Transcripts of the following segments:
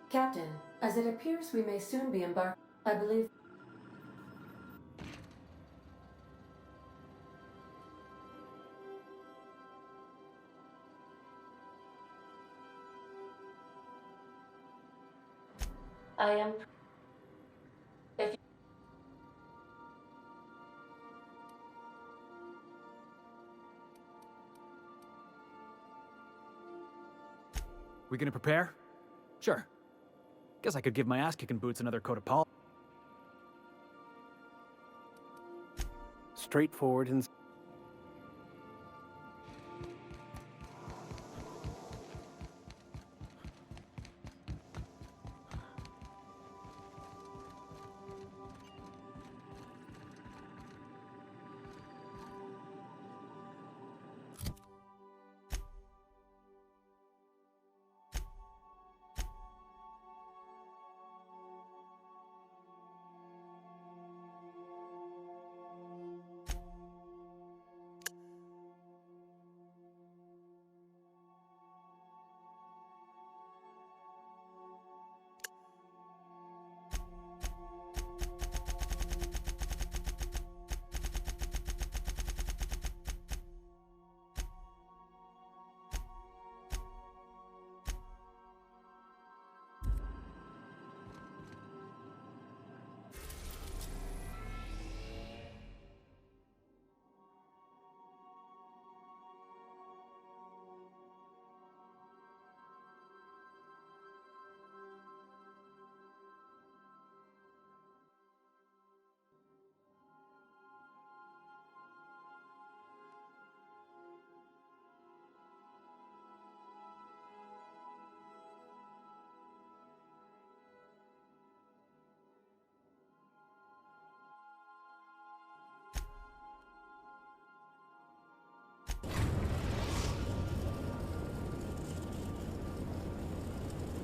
Captain, as it appears we may soon be embarked, I believe. I am. If We gonna prepare? Sure. Guess I could give my ass-kicking boots another coat of polish. Straightforward and...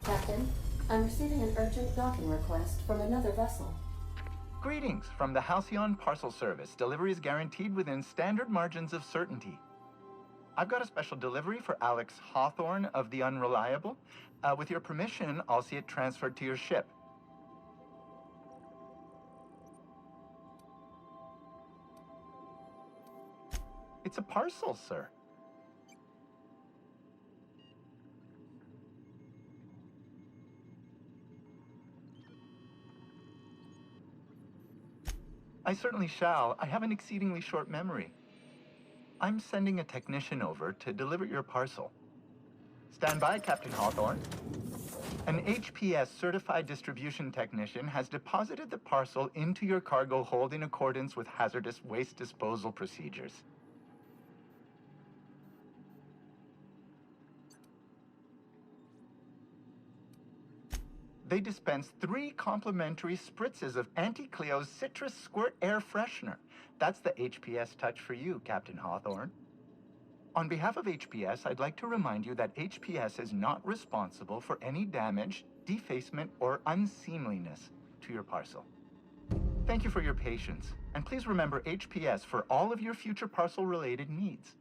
Captain, I'm receiving an urgent docking request from another vessel. Greetings from the Halcyon Parcel Service. Delivery is guaranteed within standard margins of certainty. I've got a special delivery for Alex Hawthorne of the Unreliable. With your permission, I'll see it transferred to your ship. It's a parcel, sir. I certainly shall. I have an exceedingly short memory. I'm sending a technician over to deliver your parcel. Stand by, Captain Hawthorne. An HPS certified distribution technician has deposited the parcel into your cargo hold in accordance with hazardous waste disposal procedures. They dispense 3 complimentary spritzes of Anti-Cleo's Citrus Squirt Air Freshener. That's the HPS touch for you, Captain Hawthorne. On behalf of HPS, I'd like to remind you that HPS is not responsible for any damage, defacement, or unseemliness to your parcel. Thank you for your patience, and please remember HPS for all of your future parcel-related needs.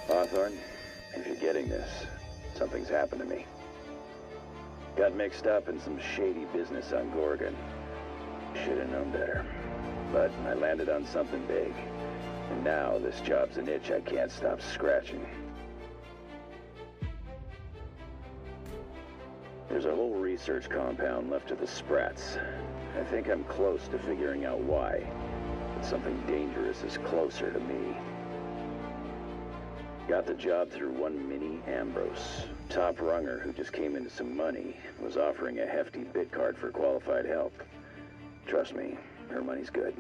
Hawthorne, if you're getting this, something's happened to me. Got mixed up in some shady business on Gorgon. Should've known better. But I landed on something big. And now this job's an itch I can't stop scratching. There's a whole research compound left to the Sprats. I think I'm close to figuring out why. But something dangerous is closer to me. Got the job through one Minnie Ambrose. Top runger who just came into some money, was offering a hefty bid card for qualified help. Trust me, her money's good.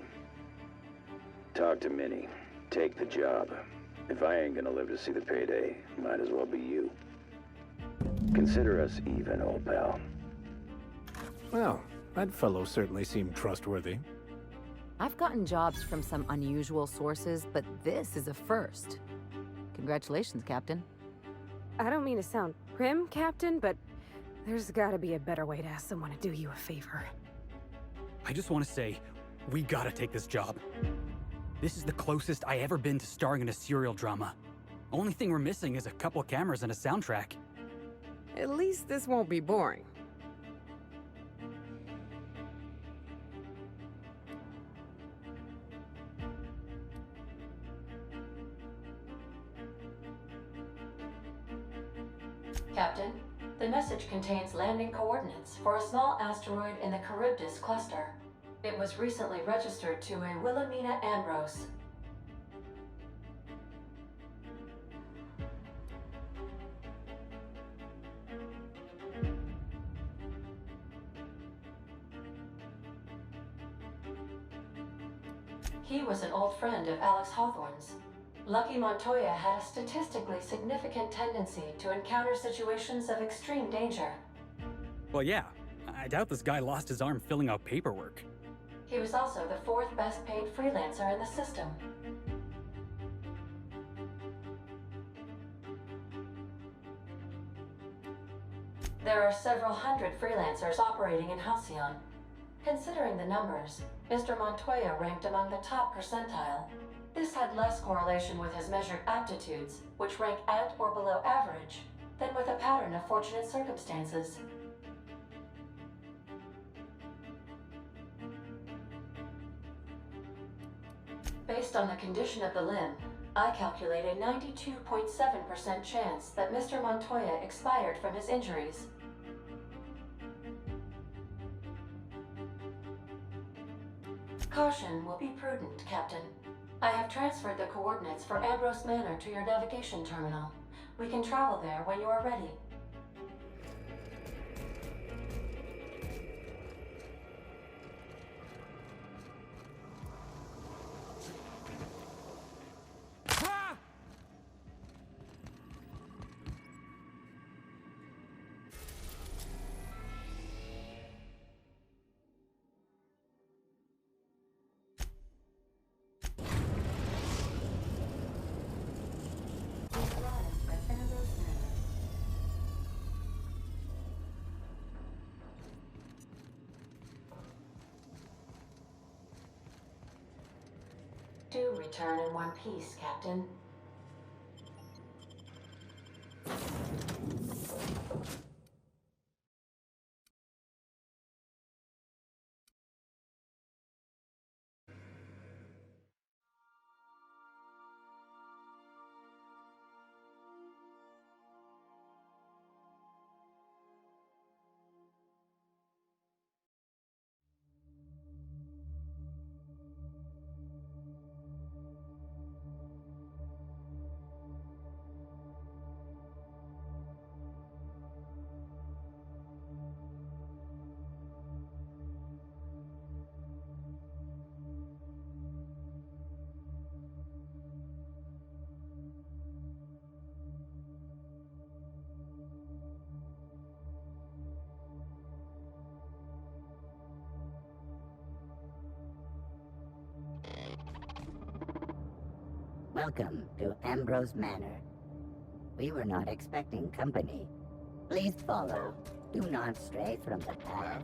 Talk to Minnie. Take the job. If I ain't gonna live to see the payday, might as well be you. Consider us even, old pal. Well, that fellow certainly seemed trustworthy. I've gotten jobs from some unusual sources, but this is a first. Congratulations, Captain. I don't mean to sound prim, Captain, but there's gotta be a better way to ask someone to do you a favor. I just want to say, we gotta take this job. This is the closest I ever been to starring in a serial drama. Only thing we're missing is a couple cameras and a soundtrack. At least this won't be boring. Captain, the message contains landing coordinates for a small asteroid in the Charybdis cluster. It was recently registered to a Wilhelmina Ambrose. He was an old friend of Alex Hawthorne's. Lucky Montoya had a statistically significant tendency to encounter situations of extreme danger. Well, yeah. I doubt this guy lost his arm filling out paperwork. He was also the fourth best paid freelancer in the system. There are several hundred freelancers operating in Halcyon. Considering the numbers, Mr. Montoya ranked among the top percentile. This had less correlation with his measured aptitudes, which rank at or below average, than with a pattern of fortunate circumstances. Based on the condition of the limb, I calculate a 92.7% chance that Mr. Montoya expired from his injuries. Caution will be prudent, Captain. I have transferred the coordinates for Ambrose Manor to your navigation terminal. We can travel there when you are ready. Do return in one piece, Captain. Welcome to Ambrose Manor. We were not expecting company. Please follow. Do not stray from the path.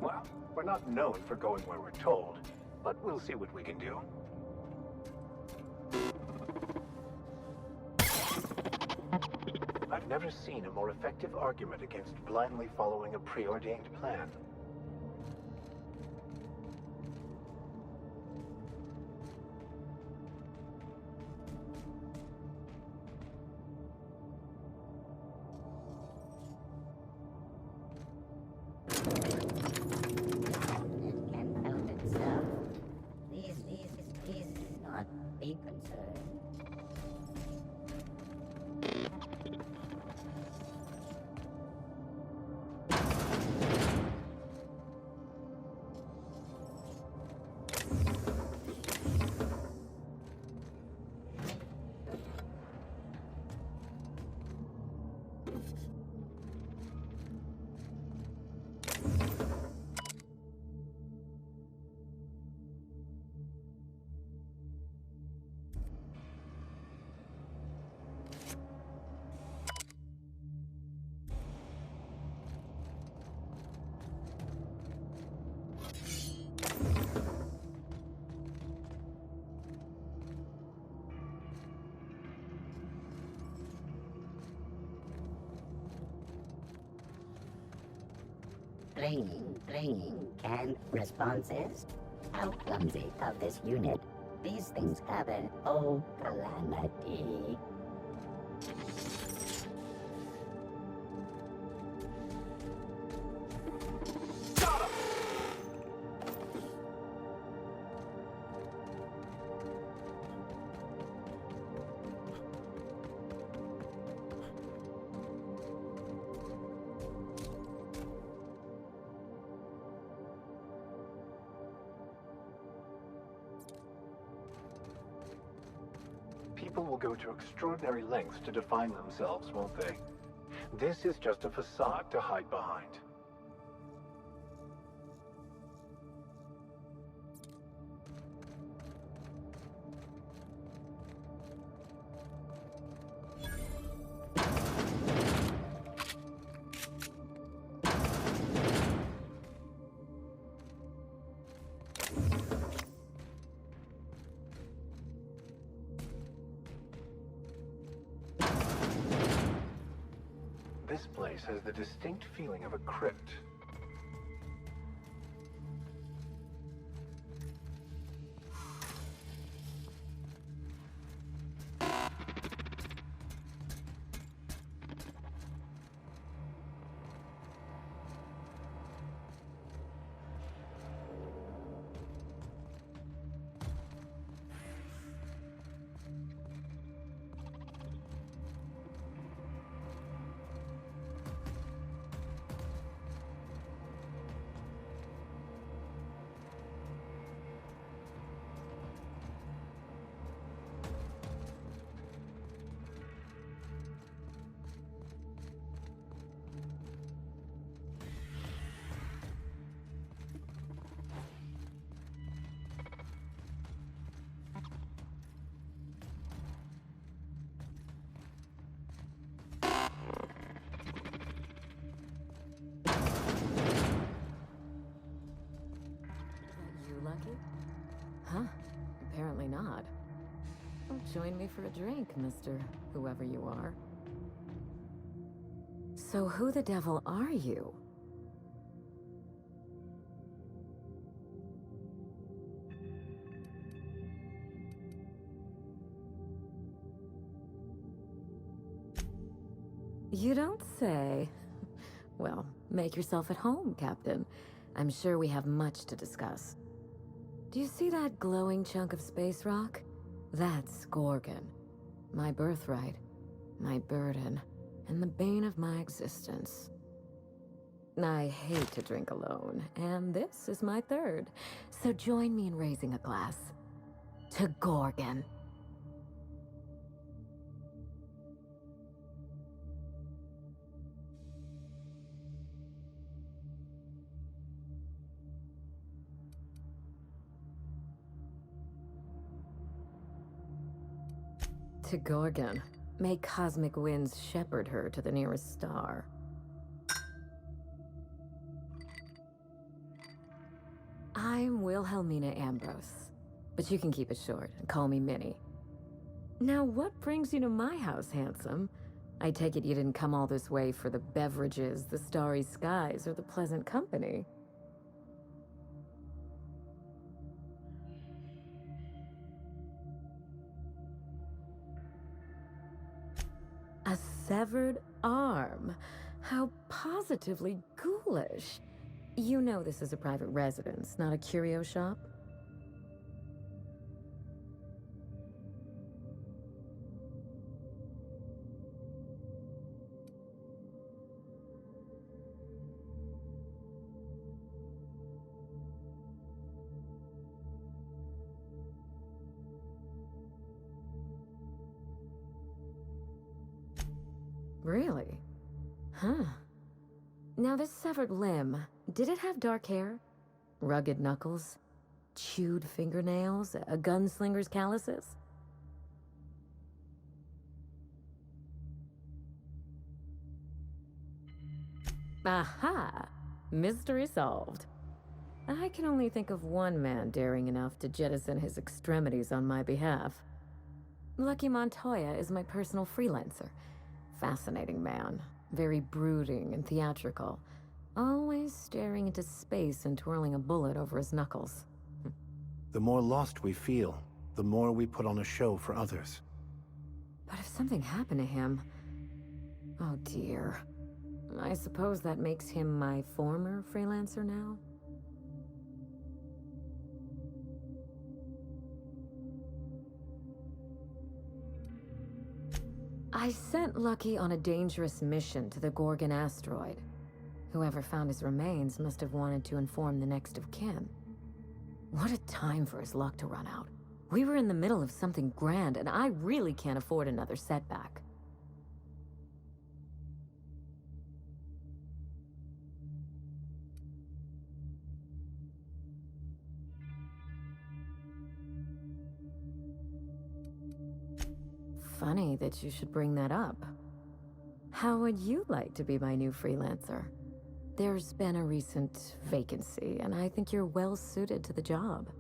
Well, we're not known for going where we're told, but we'll see what we can do. I've never seen a more effective argument against blindly following a preordained plan. Be concerned. bling, canned responses. How clumsy of this unit. These things happen. Oh, calamity. People will go to extraordinary lengths to define themselves, won't they? This is just a facade to hide behind. This place has the distinct feeling of a crypt. Lucky? Huh? Apparently not. Well, join me for a drink, Mr. Whoever you are. So who the devil are you? You don't say. Well, make yourself at home, Captain. I'm sure we have much to discuss. Do you see that glowing chunk of space rock? That's Gorgon. My birthright, my burden, and the bane of my existence. I hate to drink alone, and this is my third. So join me in raising a glass. To Gorgon. To Gorgon. May cosmic winds shepherd her to the nearest star. I'm Wilhelmina Ambrose, but you can keep it short and call me Minnie. Now, what brings you to my house, handsome? I take it you didn't come all this way for the beverages, the starry skies, or the pleasant company. A severed arm. How positively ghoulish. You know this is a private residence, not a curio shop? Really? Huh. Now this severed limb, did it have dark hair? Rugged knuckles? Chewed fingernails? A gunslinger's calluses? Aha! Mystery solved. I can only think of one man daring enough to jettison his extremities on my behalf. Lucky Montoya is my personal freelancer. Fascinating man. Very brooding and theatrical. Always staring into space and twirling a bullet over his knuckles. The more lost we feel, the more we put on a show for others. But if something happened to him... Oh dear. I suppose that makes him my former freelancer now? I sent Lucky on a dangerous mission to the Gorgon asteroid. Whoever found his remains must have wanted to inform the next of kin. What a time for his luck to run out. We were in the middle of something grand, and I really can't afford another setback. Funny that you should bring that up. How would you like to be my new freelancer? There's been a recent vacancy, and I think you're well suited to the job.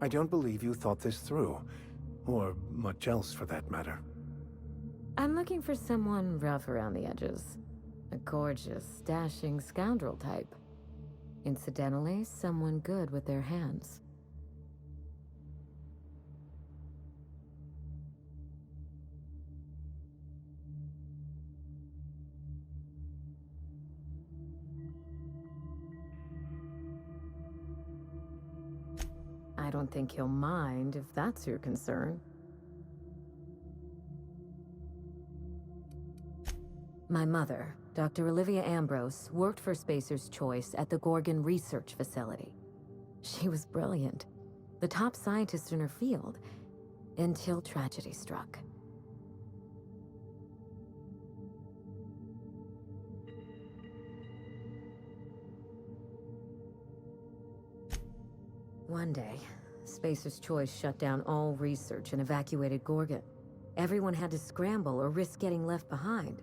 I don't believe you thought this through, or much else for that matter. I'm looking for someone rough around the edges. A gorgeous, dashing scoundrel type. Incidentally, someone good with their hands. I don't think he'll mind if that's your concern. My mother, Dr. Olivia Ambrose, worked for Spacer's Choice at the Gorgon Research Facility. She was brilliant, the top scientist in her field, until tragedy struck. One day, Spacer's Choice shut down all research and evacuated Gorgon. Everyone had to scramble or risk getting left behind.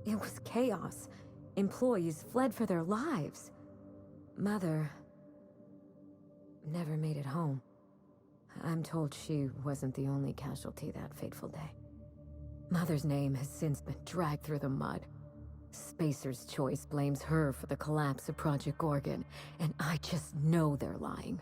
It was chaos. Employees fled for their lives. Mother never made it home. I'm told she wasn't the only casualty that fateful day. Mother's name has since been dragged through the mud. Spacer's Choice blames her for the collapse of Project Gorgon, and I just know they're lying.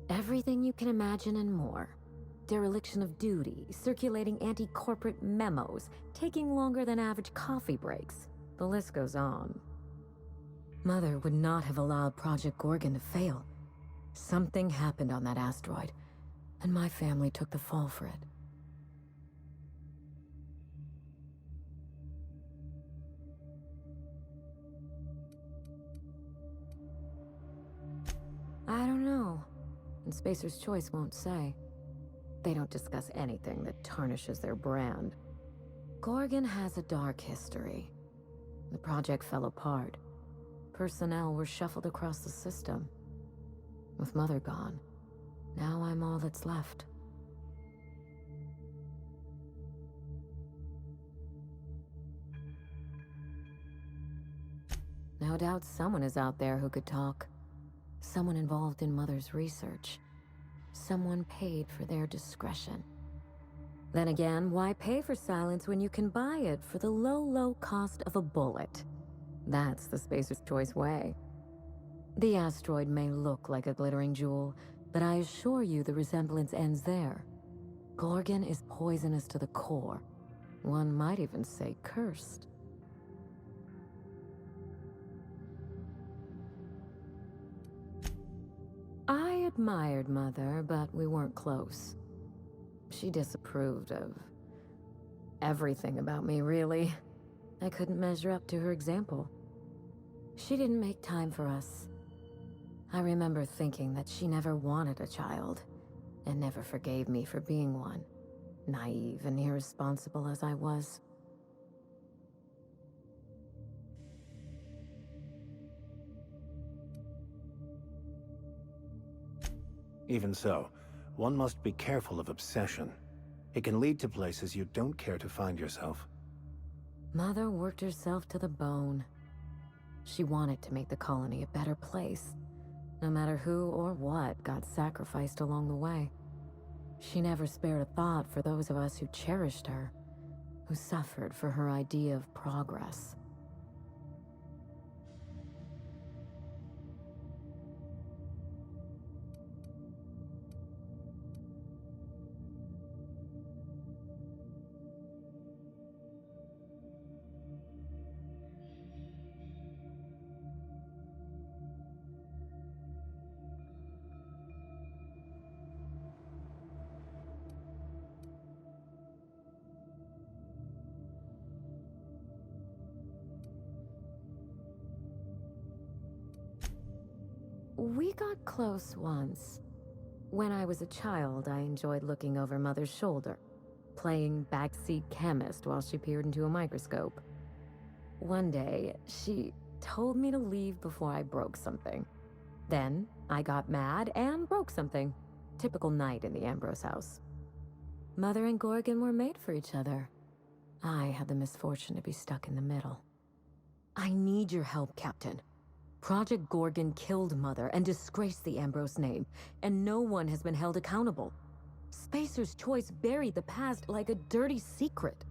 Everything you can imagine and more. Dereliction of duty, circulating anti-corporate memos, taking longer than average coffee breaks. The list goes on. Mother would not have allowed Project Gorgon to fail. Something happened on that asteroid, and my family took the fall for it. I don't know. And Spacer's Choice won't say. They don't discuss anything that tarnishes their brand. Gorgon has a dark history. The project fell apart. Personnel were shuffled across the system. With Mother gone, now I'm all that's left. No doubt someone is out there who could talk. Someone involved in Mother's research. Someone paid for their discretion. Then again, why pay for silence when you can buy it for the low, low cost of a bullet? That's the Spacer's Choice way. The asteroid may look like a glittering jewel, but I assure you the resemblance ends there. Gorgon is poisonous to the core. One might even say cursed. I admired Mother, but we weren't close. She disapproved of everything about me, really. I couldn't measure up to her example. She didn't make time for us. I remember thinking that she never wanted a child, and never forgave me for being one, naive and irresponsible as I was. Even so, one must be careful of obsession. It can lead to places you don't care to find yourself. Mother worked herself to the bone. She wanted to make the colony a better place, no matter who or what got sacrificed along the way. She never spared a thought for those of us who cherished her, who suffered for her idea of progress. We got close once. When I was a child, I enjoyed looking over Mother's shoulder, playing backseat chemist while she peered into a microscope. One day, she told me to leave before I broke something. Then, I got mad and broke something. Typical night in the Ambrose house. Mother and Gorgon were made for each other. I had the misfortune to be stuck in the middle. I need your help, Captain. Project Gorgon killed Mother and disgraced the Ambrose name, and no one has been held accountable. Spacer's Choice buried the past like a dirty secret.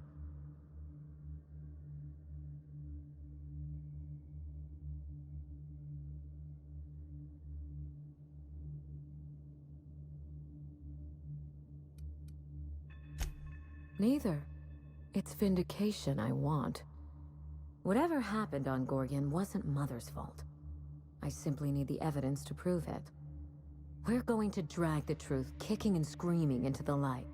Neither. It's vindication I want. Whatever happened on Gorgon wasn't Mother's fault. I simply need the evidence to prove it. We're going to drag the truth kicking and screaming into the light,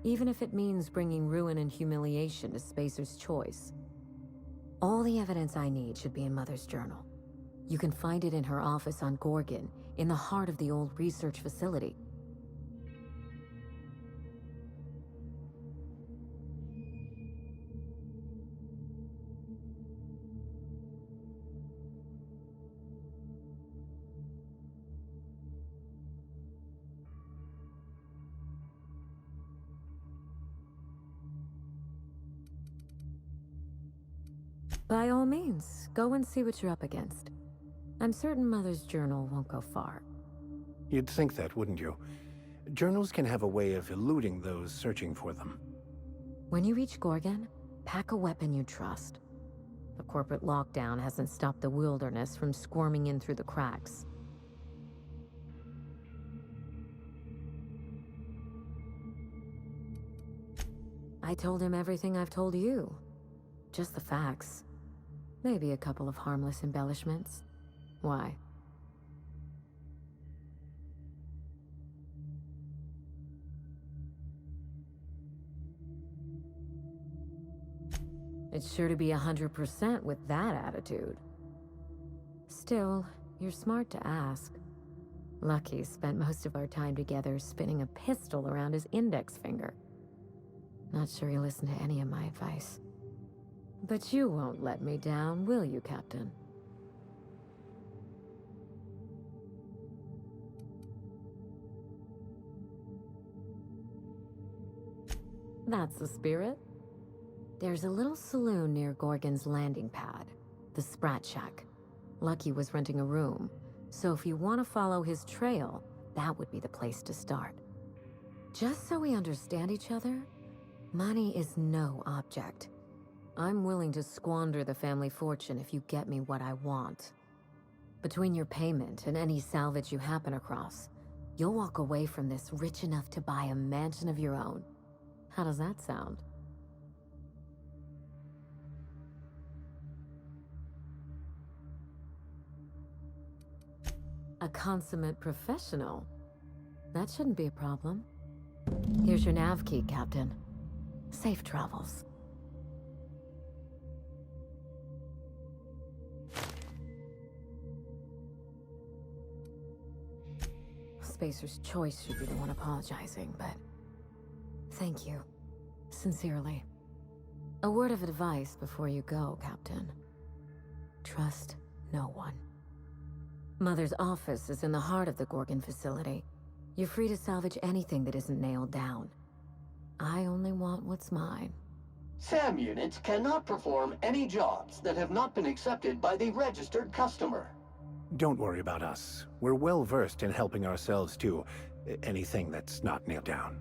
even if it means bringing ruin and humiliation to Spacer's Choice. All the evidence I need should be in Mother's journal. You can find it in her office on Gorgon, in the heart of the old research facility. By all means, go and see what you're up against. I'm certain Mother's journal won't go far. You'd think that, wouldn't you? Journals can have a way of eluding those searching for them. When you reach Gorgon, pack a weapon you trust. The corporate lockdown hasn't stopped the wilderness from squirming in through the cracks. I told him everything I've told you. Just the facts. Maybe a couple of harmless embellishments. Why? It's sure to be 100% with that attitude. Still, you're smart to ask. Lucky spent most of our time together spinning a pistol around his index finger. Not sure he listened to any of my advice. But you won't let me down, will you, Captain? That's the spirit. There's a little saloon near Gorgon's landing pad, the Sprat Shack. Lucky was renting a room, so if you want to follow his trail, that would be the place to start. Just so we understand each other, money is no object. I'm willing to squander the family fortune if you get me what I want. Between your payment and any salvage you happen across, you'll walk away from this rich enough to buy a mansion of your own. How does that sound? A consummate professional. That shouldn't be a problem. Here's your nav key, Captain. Safe travels. Spacer's Choice should be the one apologizing, but thank you. Sincerely. A word of advice before you go, Captain. Trust no one. Mother's office is in the heart of the Gorgon facility. You're free to salvage anything that isn't nailed down. I only want what's mine. SAM units cannot perform any jobs that have not been accepted by the registered customer. Don't worry about us. We're well versed in helping ourselves to anything that's not nailed down.